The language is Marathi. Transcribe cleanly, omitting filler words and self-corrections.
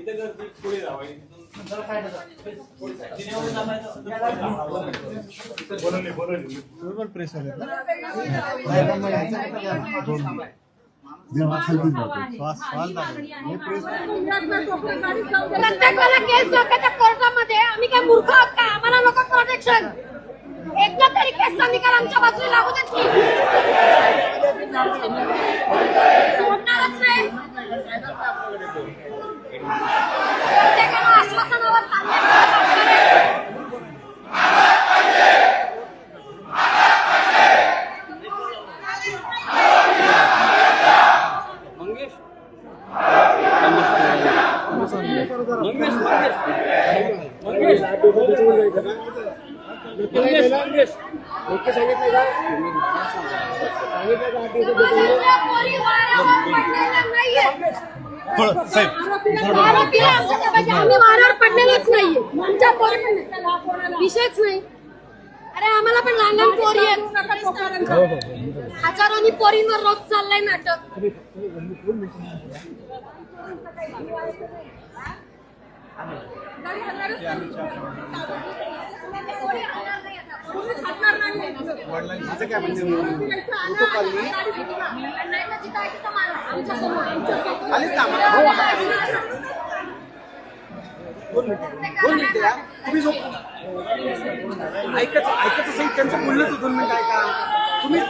इथे गर्दी पुढे जावं प्रेस वाले प्रत्येकाला केस डोक्याच्या कोर्टामध्ये आम्ही काय मूर्ख आहोत का? आम्हाला नको प्रोटेक्शन. एकदा तरी केसचा निकाल आमच्या बाजूला लागू देत की सोडणारच नाही. प्रत्येकाला आश्वासनावर आम्ही वारावर पडलेलोच नाहीये. विषयच नाही. अरे आम्हाला पण लहान लहान पोरी आहेत. हजारोनी पोरींवर रोज चाललाय नाटक. ऐकत असेल त्यांचं बोललं तर 2 मिनिटं ऐका तुम्ही